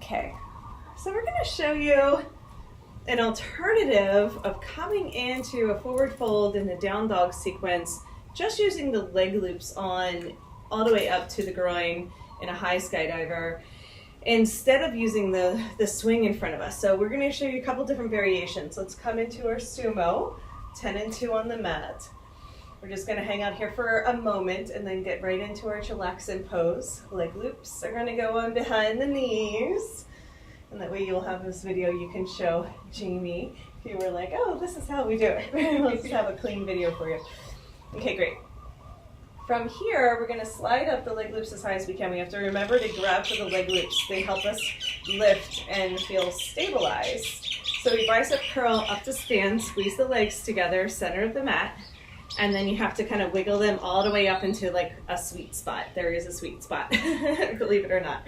Okay, so we're going to show you an alternative of coming into a forward fold in the down dog sequence, just using the leg loops on all the way up to the groin in a high skydiver, instead of using the swing in front of us. So we're going to show you a couple different variations. Let's come into our sumo, 10 and 2 on the mat. We're just going to hang out here for a moment and then get right into our chillaxin pose. Leg loops are going to go on behind the knees. And that way you'll have this video you can show Jamie if you were like, oh, this is how we do it. Let's have a clean video for you. Okay, great. From here, we're going to slide up the leg loops as high as we can. We have to remember to grab for the leg loops. They help us lift and feel stabilized. So we bicep curl up to stand, squeeze the legs together, center of the mat. And then you have to kind of wiggle them all the way up into like a sweet spot. There is a sweet spot, believe it or not.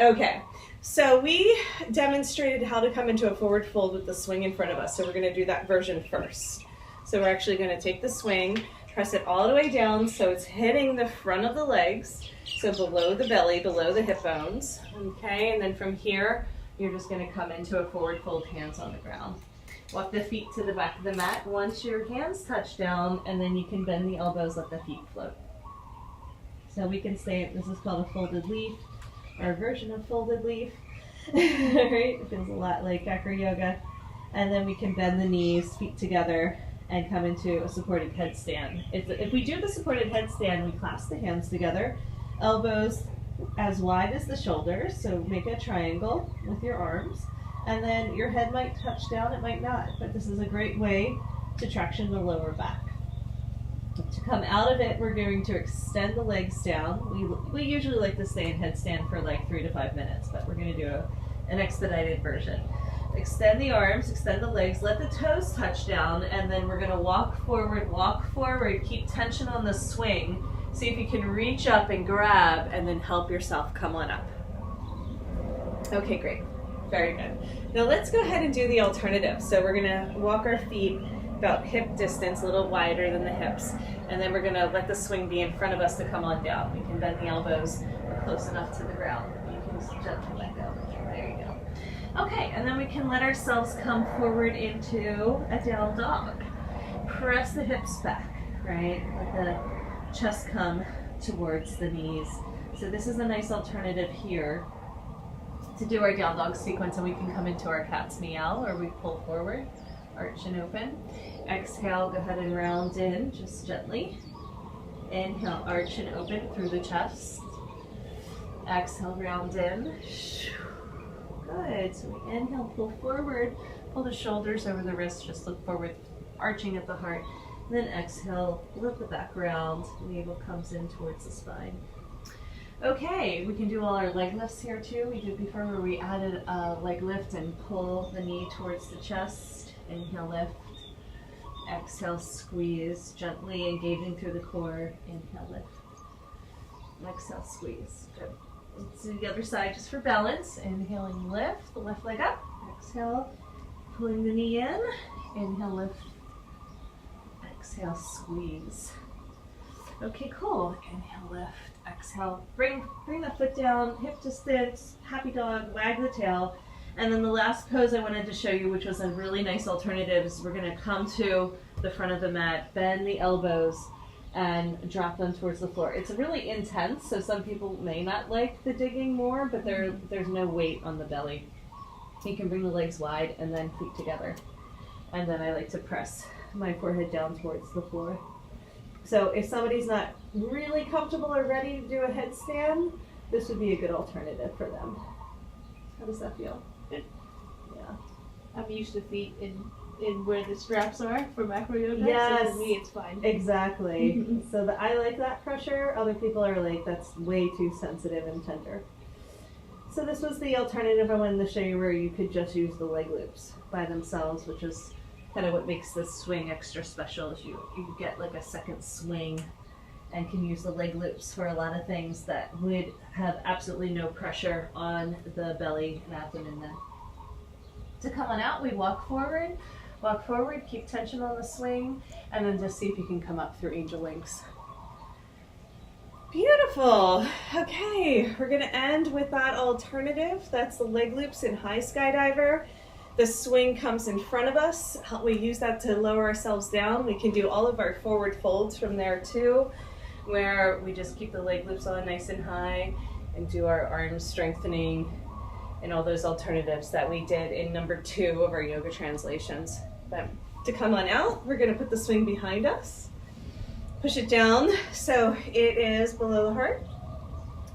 Okay, so we demonstrated how to come into a forward fold with the swing in front of us. So we're gonna do that version first. So we're actually gonna take the swing, press it all the way down so it's hitting the front of the legs, so below the belly, below the hip bones. Okay, and then from here, you're just gonna come into a forward fold, hands on the ground. Walk the feet to the back of the mat once your hands touch down, and then you can bend the elbows, let the feet float. So we can say this is called a folded leaf, or a version of folded leaf. Right? It feels a lot like acro yoga. And then we can bend the knees, feet together, and come into a supported headstand. If we do the supported headstand, we clasp the hands together, elbows as wide as the shoulders, so make a triangle with your arms. And then your head might touch down, it might not, but this is a great way to traction the lower back. To come out of it, we're going to extend the legs down. We usually like to stay in headstand for like 3 to 5 minutes, but we're going to do an expedited version. Extend the arms, extend the legs, let the toes touch down, and then we're going to walk forward, keep tension on the swing. See if you can reach up and grab, and then help yourself come on up. Okay, great. Very good. Now let's go ahead and do the alternative. So we're gonna walk our feet about hip distance, a little wider than the hips, and then we're gonna let the swing be in front of us to come on down. We can bend the elbows, we're close enough to the ground. You can just gently let go. There you go. Okay, and then we can let ourselves come forward into a down dog. Press the hips back, right? Let the chest come towards the knees. So this is a nice alternative here to do our down dog sequence, and we can come into our cat's meow, or we pull forward, arch and open. Exhale, go ahead and round in just gently. Inhale, arch and open through the chest. Exhale, round in. Good. So we inhale, pull forward, pull the shoulders over the wrists, just look forward, arching at the heart. And then exhale, lift the back round, navel comes in towards the spine. Okay, we can do all our leg lifts here too. We did before where we added a leg lift and pull the knee towards the chest. Inhale, lift. Exhale, squeeze, gently engaging through the core. Inhale, lift. Exhale, squeeze. Good. Let's do the other side just for balance. Inhaling, lift the left leg up. Exhale, pulling the knee in. Inhale, lift. Exhale, squeeze. Okay, cool. Inhale, lift. Exhale, bring the foot down, hip distance, happy dog, wag the tail. And then the last pose I wanted to show you, which was a really nice alternative, is we're gonna come to the front of the mat, bend the elbows, and drop them towards the floor. It's really intense, so some people may not like the digging more, but there's no weight on the belly. You can bring the legs wide and then feet together. And then I like to press my forehead down towards the floor. So if somebody's not really comfortable or ready to do a headstand, this would be a good alternative for them. How does that feel? Good. Yeah. I'm used to feet in where the straps are for macro yoga, Yes. so for me it's fine. Exactly. So I like that pressure. Other people are like, that's way too sensitive and tender. So this was the alternative I wanted to show you, where you could just use the leg loops by themselves, which is kind of what makes this swing extra special. Is you get like a second swing and can use the leg loops for a lot of things that would have absolutely no pressure on the belly and abdomen then. To come on out, we walk forward, keep tension on the swing, and then just see if you can come up through angel wings. Beautiful. Okay, we're gonna end with that alternative. That's the leg loops in high skydiver. The swing comes in front of us. We use that to lower ourselves down. We can do all of our forward folds from there too, where we just keep the leg loops on nice and high and do our arm strengthening and all those alternatives that we did in number 2 of our yoga translations. But to come on out, we're gonna put the swing behind us. Push it down so it is below the heart.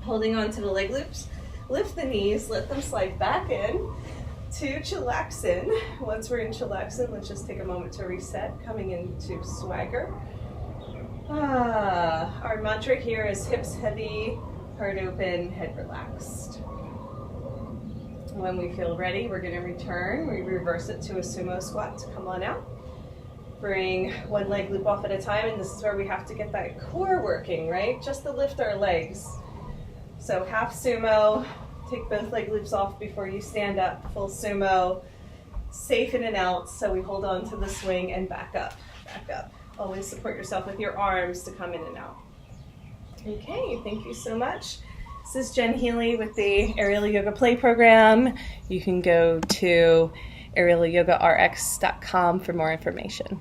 Holding on to the leg loops. Lift the knees, let them slide back in to chilaxin. Once we're in chilaxin, let's just take a moment to reset, coming into swagger. Our mantra here is hips heavy, heart open, head relaxed. When we feel ready, we're going to return. We reverse it to a sumo squat to come on out. Bring one leg loop off at a time, and this is where we have to get that core working, right? Just to lift our legs. So half sumo, take both leg loops off before you stand up. Full sumo, safe in and out, so we hold on to the swing and back up, back up. Always support yourself with your arms to come in and out. Okay, thank you so much. This is Jen Healy with the Aerial Yoga Play Program. You can go to aerialyogarx.com for more information.